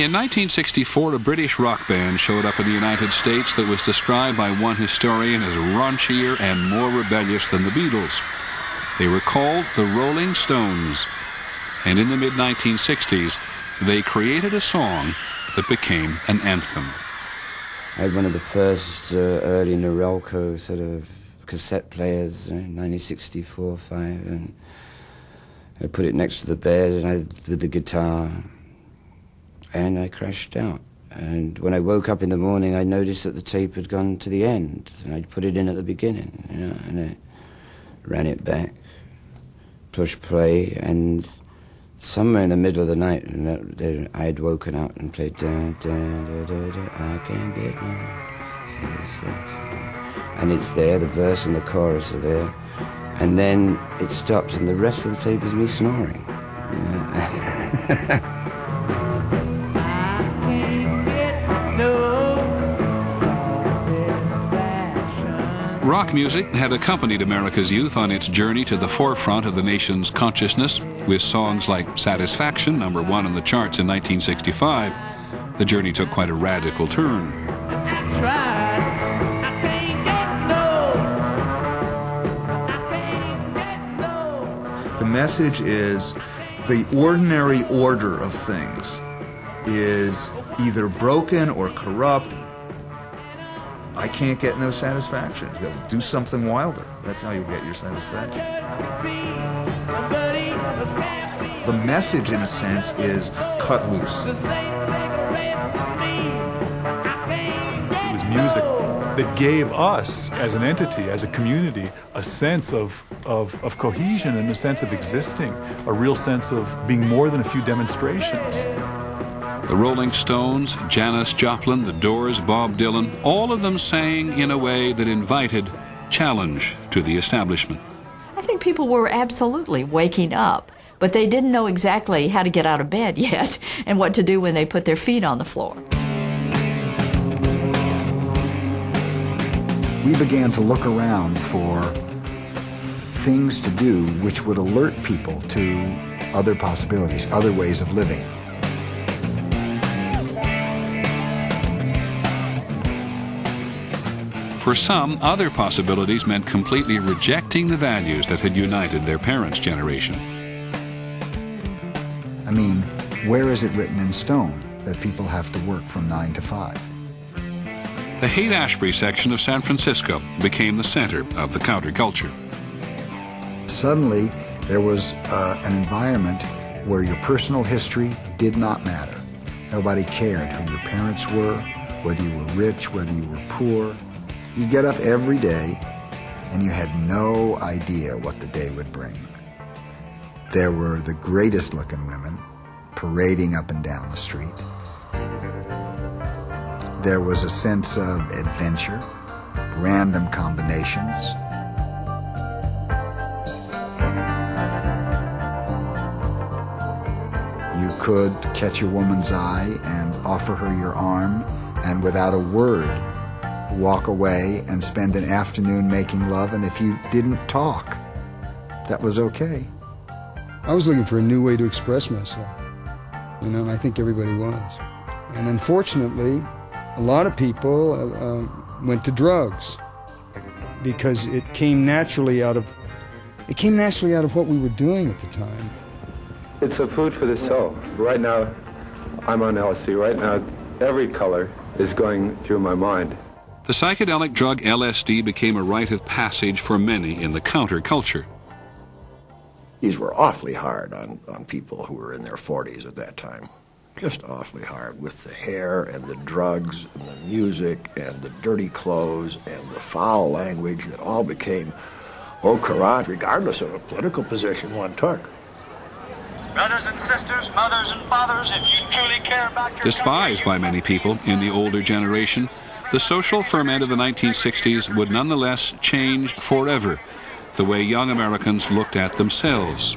In 1964, a British rock band showed up in the United States that was described by one historian as raunchier and more rebellious than the Beatles. They were called the Rolling Stones, and in the mid-1960s, they created a song that became an anthem. I had one of the first early Norelco sort of cassette players in 1964, 5, and I put it next to the bed with the guitar, and I crashed out. And when I woke up in the morning, I noticed that the tape had gone to the end, and I'd put it in at the beginning, you know, and I ran it back, pushed play, and somewhere in the middle of the night, I had woken up and played da da da da da. I can't get no satisfaction. And it's there, the verse and the chorus are there, and then it stops, and the rest of the tape is me snoring. Yeah. Rock music had accompanied America's youth on its journey to the forefront of the nation's consciousness, with songs like Satisfaction, #1 on the charts in 1965. The journey took quite a radical turn. The message is the ordinary order of things is either broken or corrupt. I can't get no satisfaction. You gotta do something wilder. That's how you'll get your satisfaction. The message, in a sense, is cut loose. It was music that gave us, as an entity, as a community, a sense of cohesion and a sense of existing, a real sense of being more than a few demonstrations. The Rolling Stones, Janis Joplin, The Doors, Bob Dylan, all of them sang in a way that invited challenge to the establishment. I think people were absolutely waking up, but they didn't know exactly how to get out of bed yet and what to do when they put their feet on the floor. We began to look around for things to do which would alert people to other possibilities, other ways of living. For some, other possibilities meant completely rejecting the values that had united their parents' generation. I mean, where is it written in stone that people have to work from 9 to 5? The Haight-Ashbury section of San Francisco became the center of the counterculture. Suddenly, there was an environment where your personal history did not matter. Nobody cared who your parents were, whether you were rich, whether you were poor. You get up every day, and you had no idea what the day would bring. There were the greatest looking women parading up and down the street. There was a sense of adventure, random combinations. You could catch a woman's eye and offer her your arm, and without a word, walk away and spend an afternoon making love, and if you didn't talk, that was okay. I was looking for a new way to express myself, you know, and I think everybody was. And unfortunately, a lot of people went to drugs because it came naturally out of what we were doing at the time. It's a food for the soul. Right now, I'm on LSD. Right now, every color is going through my mind. The psychedelic drug LSD became a rite of passage for many in the counterculture. These were awfully hard on people who were in their 40s at that time. Just awfully hard with the hair and the drugs and the music and the dirty clothes and the foul language that all became au courant, regardless of a political position one took. Brothers and sisters, mothers and fathers, if you truly care about your Despised by many people in the older generation, the social ferment of the 1960s would nonetheless change forever the way young Americans looked at themselves.